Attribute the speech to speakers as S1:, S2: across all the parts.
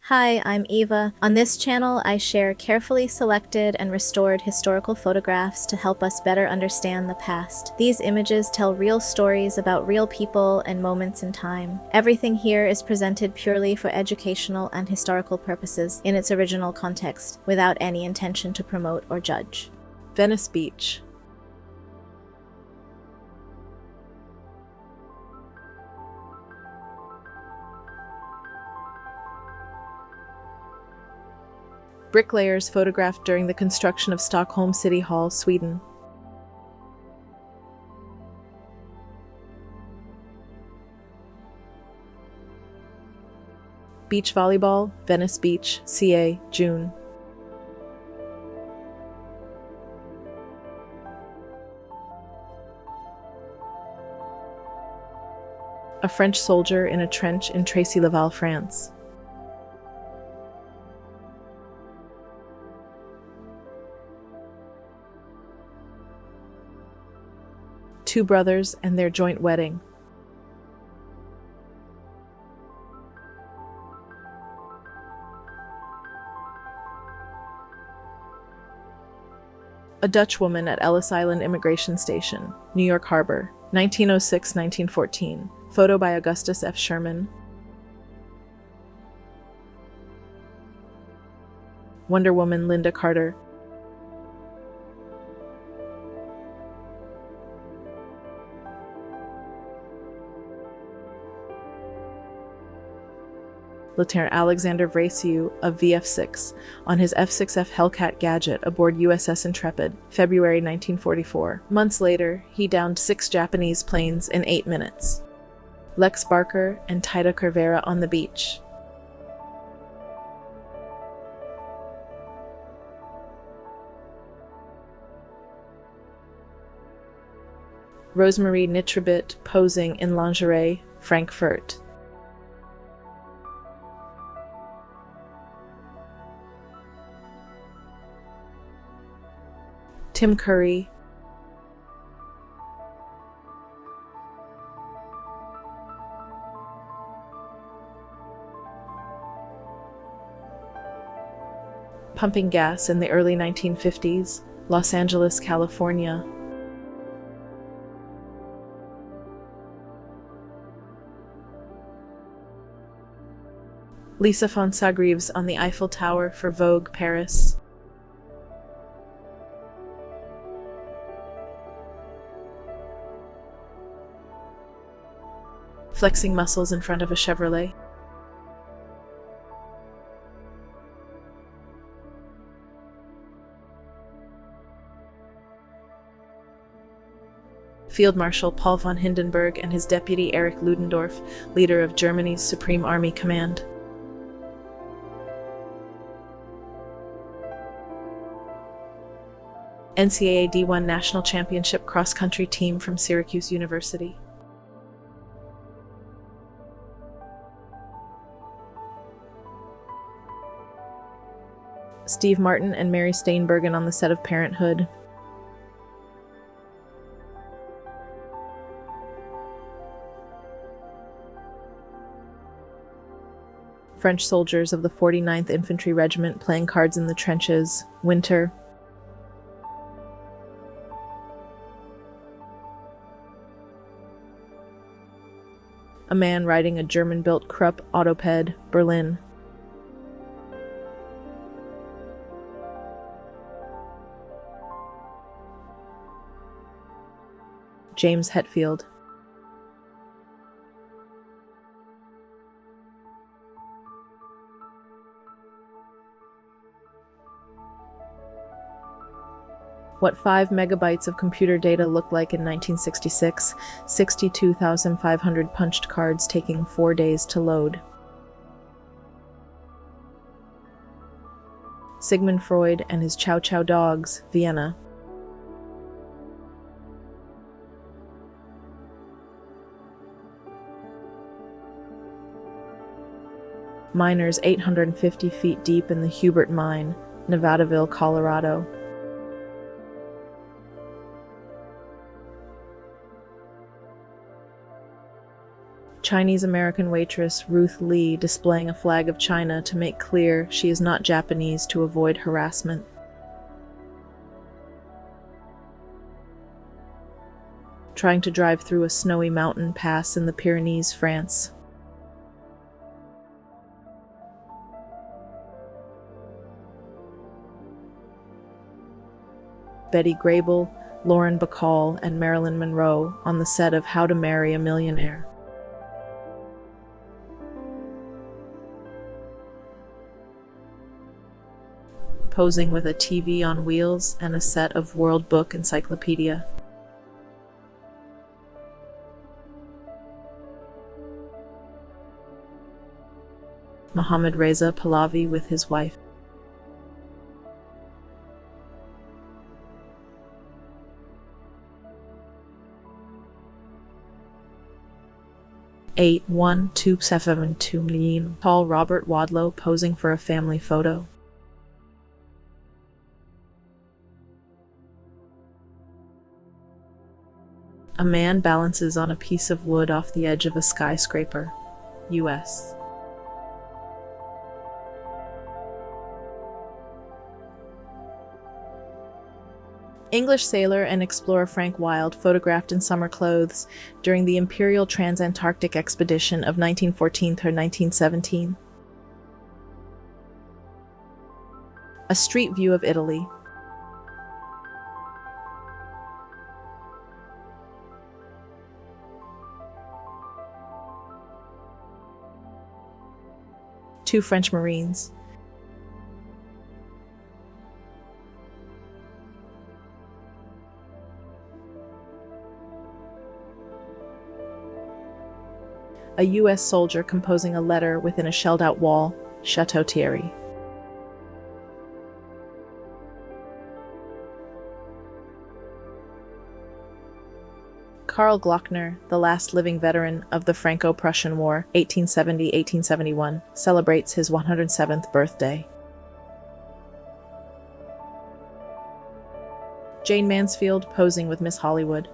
S1: Hi, I'm Eva. On this channel, I share carefully selected and restored historical photographs to help us better understand the past. These images tell real stories about real people and moments in time. Everything here is presented purely for educational and historical purposes in its original context, without any intention to promote or judge.
S2: Venice Beach. Bricklayers photographed during the construction of Stockholm City Hall, Sweden. Beach volleyball, Venice Beach, CA, June. A French soldier in a trench in Tracy-Laval, France. Two brothers and their joint wedding. A Dutch woman at Ellis Island Immigration Station, New York Harbor, 1906-1914. Photo by Augustus F. Sherman. Wonder Woman Linda Carter. Lieutenant Alexander Vrasiu of VF-6 on his F-6F Hellcat Gadget aboard USS Intrepid, February 1944. Months later, he downed 6 Japanese planes in 8 minutes. Lex Barker and Tita Cervera on the beach. Rosemarie Nitribit posing in lingerie, Frankfurt. Tim Curry. Pumping gas in the early 1950s, Los Angeles, California. Lisa Fonsagreves on the Eiffel Tower for Vogue, Paris. Flexing muscles in front of a Chevrolet. Field Marshal Paul von Hindenburg and his deputy Erich Ludendorff, leader of Germany's Supreme Army Command. NCAA D1 National Championship cross-country team from Syracuse University. Steve Martin and Mary Steenburgen on the set of Parenthood. French soldiers of the 49th Infantry Regiment playing cards in the trenches, winter. A man riding a German-built Krupp Autoped, Berlin. James Hetfield. What 5 megabytes of computer data looked like in 1966, 62,500 punched cards taking 4 days to load. Sigmund Freud and his Chow Chow dogs, Vienna. Miners 850 feet deep in the Hubert Mine, Nevadaville, Colorado. Chinese-American waitress Ruth Lee displaying a flag of China to make clear she is not Japanese to avoid harassment. Trying to drive through a snowy mountain pass in the Pyrenees, France. Betty Grable, Lauren Bacall, and Marilyn Monroe on the set of How to Marry a Millionaire. Posing with a TV on wheels and a set of World Book Encyclopedia. Mohammad Reza Pahlavi with his wife. Eight 12772 million. Tall Robert Wadlow posing for a family photo. A man balances on a piece of wood off the edge of a skyscraper. U.S. English sailor and explorer Frank Wild photographed in summer clothes during the Imperial Transantarctic Expedition of 1914 through 1917. A street view of Italy. Two French Marines. A U.S. soldier composing a letter within a shelled-out wall, Chateau Thierry. Karl Glockner, the last living veteran of the Franco-Prussian War, 1870-1871, celebrates his 107th birthday. Jane Mansfield posing with Miss Hollywood.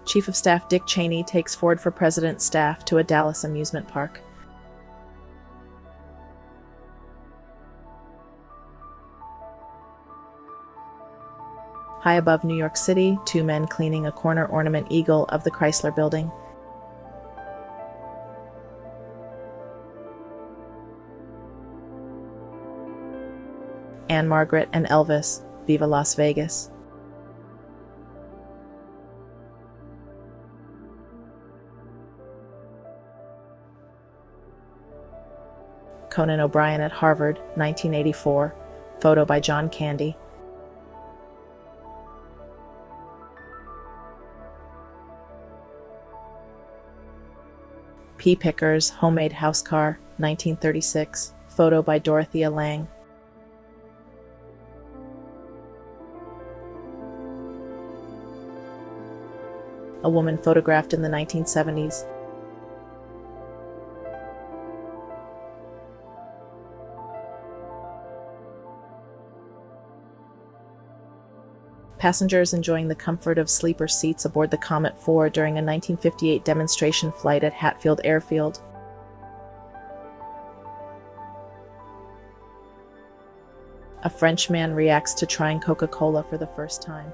S2: Chief of Staff Dick Cheney takes Ford for President staff to a Dallas amusement park. High above New York City, two men cleaning a corner ornament eagle of the Chrysler Building. Anne Margaret and Elvis, Viva Las Vegas. Conan O'Brien at Harvard, 1984, photo by John Candy. Pea Pickers, homemade house car, 1936, photo by Dorothea Lange. A woman photographed in the 1970s. Passengers enjoying the comfort of sleeper seats aboard the Comet 4 during a 1958 demonstration flight at Hatfield Airfield. A French man reacts to trying Coca-Cola for the first time.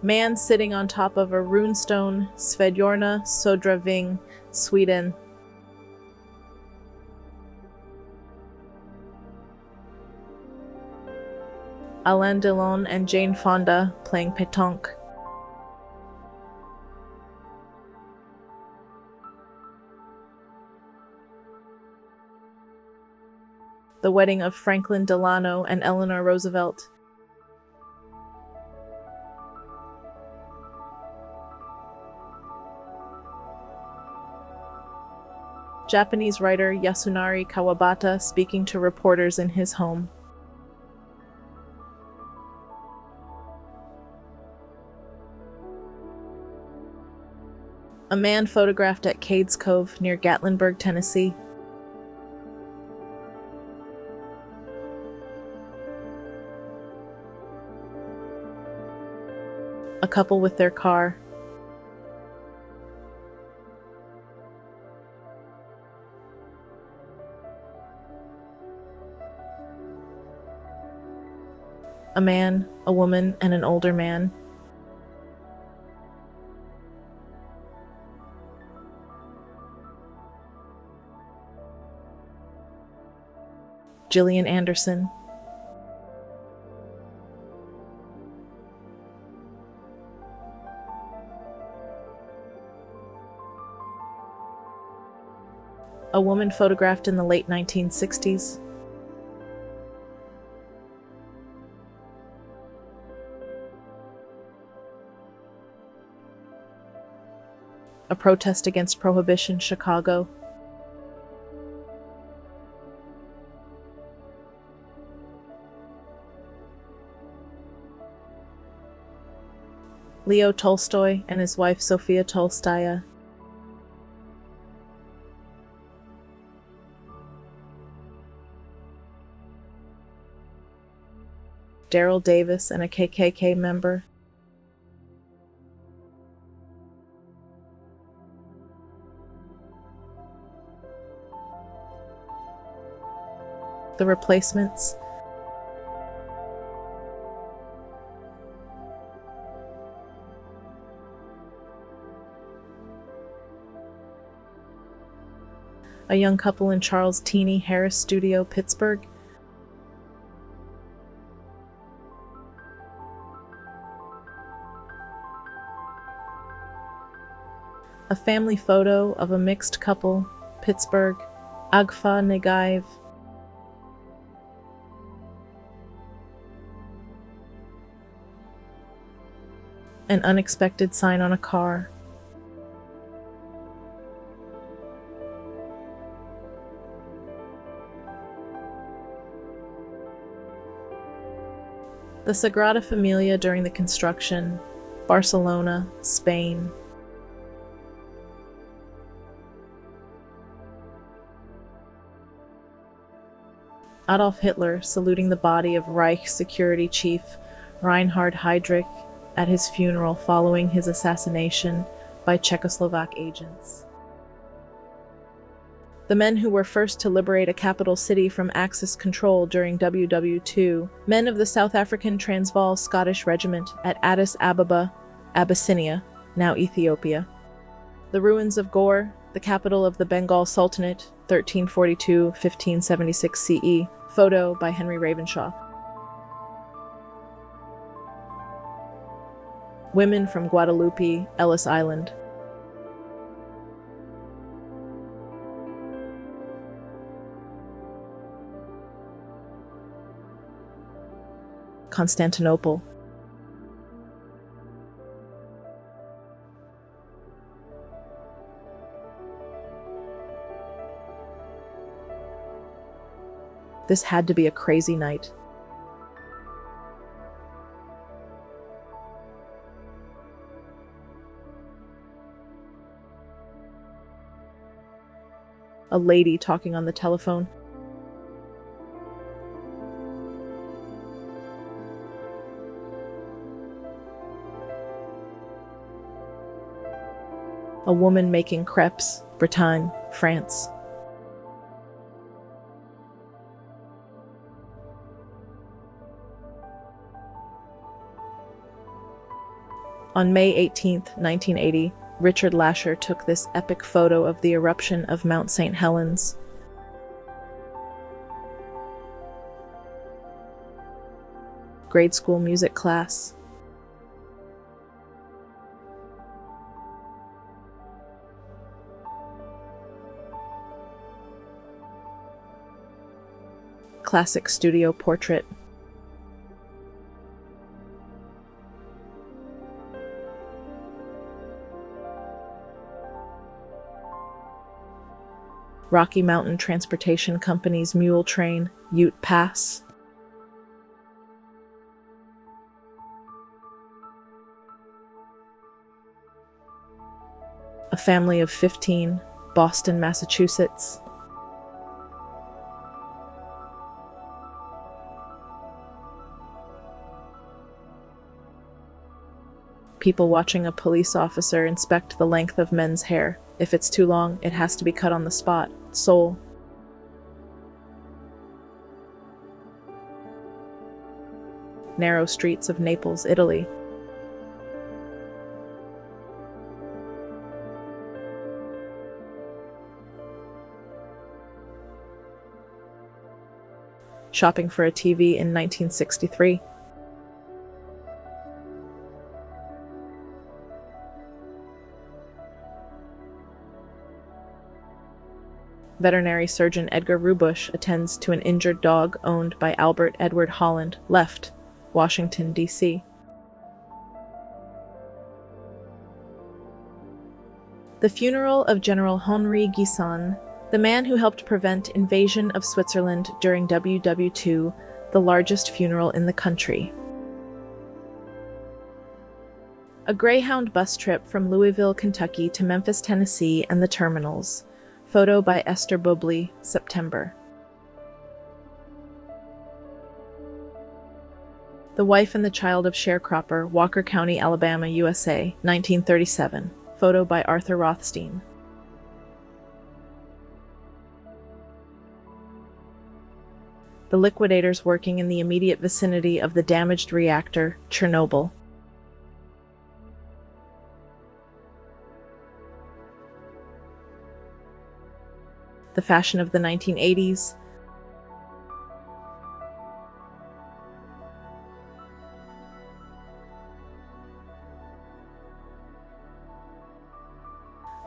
S2: Man sitting on top of a runestone, Svedjorna Sodraving, Sweden. Alain Delon and Jane Fonda playing pétanque. The wedding of Franklin Delano and Eleanor Roosevelt. Japanese writer Yasunari Kawabata speaking to reporters in his home. A man photographed at Cades Cove near Gatlinburg, Tennessee. A couple with their car. A man, a woman, and an older man. Gillian Anderson. A woman photographed in the late 1960s. A protest against prohibition, Chicago. Leo Tolstoy and his wife Sophia Tolstaya. Daryl Davis and a KKK member. The Replacements. A young couple in Charles Teeny Harris Studio, Pittsburgh. A family photo of a mixed couple, Pittsburgh, Agfa Negaev. An unexpected sign on a car. The Sagrada Familia during the construction, Barcelona, Spain. Adolf Hitler saluting the body of Reich security chief Reinhard Heydrich at his funeral following his assassination by Czechoslovak agents. The men who were first to liberate a capital city from Axis control during WW2, men of the South African Transvaal Scottish Regiment at Addis Ababa, Abyssinia, now Ethiopia. The ruins of Gore, the capital of the Bengal Sultanate, 1342-1576 CE, photo by Henry Ravenshaw. Women from Guadeloupe, Ellis Island. Constantinople. This had to be a crazy night. A lady talking on the telephone. A woman making crepes, Bretagne, France. On May 18, 1980, Richard Lasher took this epic photo of the eruption of Mount St. Helens. Grade school music class. Classic studio portrait. Rocky Mountain Transportation Company's mule train, Ute Pass. A family of 15, Boston, Massachusetts. People watching a police officer inspect the length of men's hair. If it's too long, it has to be cut on the spot. Seoul. Narrow streets of Naples, Italy. Shopping for a TV in 1963. Veterinary surgeon Edgar Rubush attends to an injured dog owned by Albert Edward Holland, left, Washington, D.C. The funeral of General Henri Guisan, the man who helped prevent invasion of Switzerland during WW2, the largest funeral in the country. A Greyhound bus trip from Louisville, Kentucky to Memphis, Tennessee and the terminals. Photo by Esther Bublé, September. The Wife and the Child of Sharecropper, Walker County, Alabama, USA, 1937. Photo by Arthur Rothstein. The liquidators working in the immediate vicinity of the damaged reactor, Chernobyl. The fashion of the 1980s.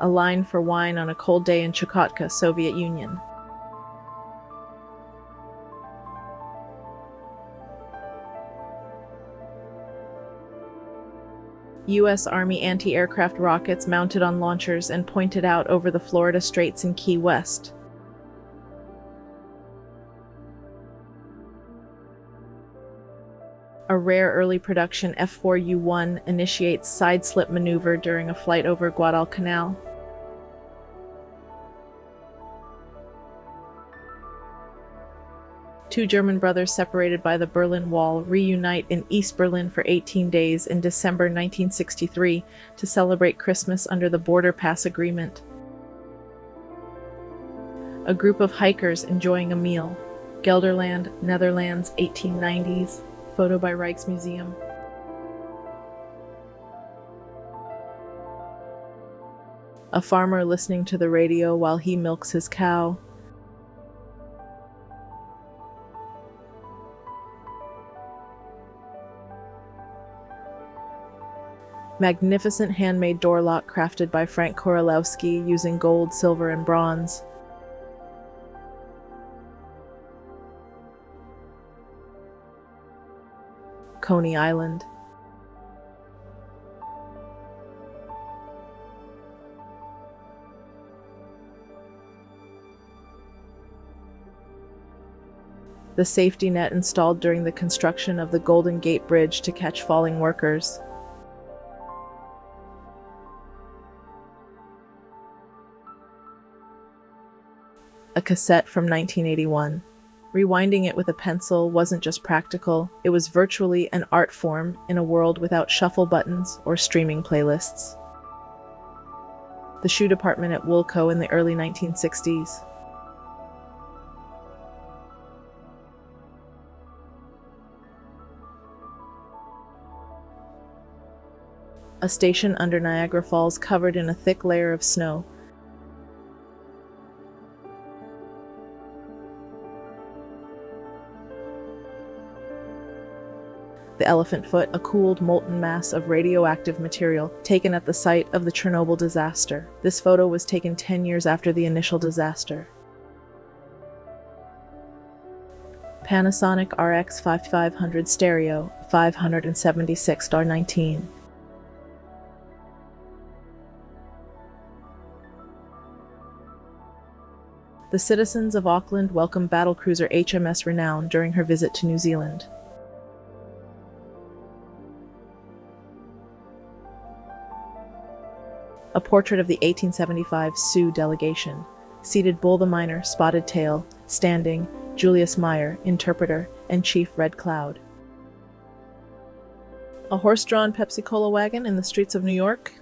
S2: A line for wine on a cold day in Chukotka, Soviet Union. U.S. Army anti-aircraft rockets mounted on launchers and pointed out over the Florida Straits in Key West. A rare early production F-4U-1 initiates side-slip maneuver during a flight over Guadalcanal. Two German brothers separated by the Berlin Wall reunite in East Berlin for 18 days in December 1963 to celebrate Christmas under the Border Pass Agreement. A group of hikers enjoying a meal. Gelderland, Netherlands, 1890s. Photo by Rijksmuseum. A farmer listening to the radio while he milks his cow. Magnificent handmade door lock crafted by Frank Korolewski using gold, silver, and bronze. Coney Island. The safety net installed during the construction of the Golden Gate Bridge to catch falling workers. A cassette from 1981. Rewinding it with a pencil wasn't just practical, it was virtually an art form in a world without shuffle buttons or streaming playlists. The shoe department at Woolco in the early 1960s. A station under Niagara Falls covered in a thick layer of snow. The elephant foot, a cooled molten mass of radioactive material taken at the site of the Chernobyl disaster. This photo was taken 10 years after the initial disaster. Panasonic RX 5500 stereo, 576*19. The citizens of Auckland welcome battlecruiser HMS Renown during her visit to New Zealand. a portrait of the 1875 Sioux delegation. Seated Bull the Miner, Spotted Tail, standing, Julius Meyer, interpreter, and Chief Red Cloud. A horse-drawn Pepsi Cola wagon in the streets of New York.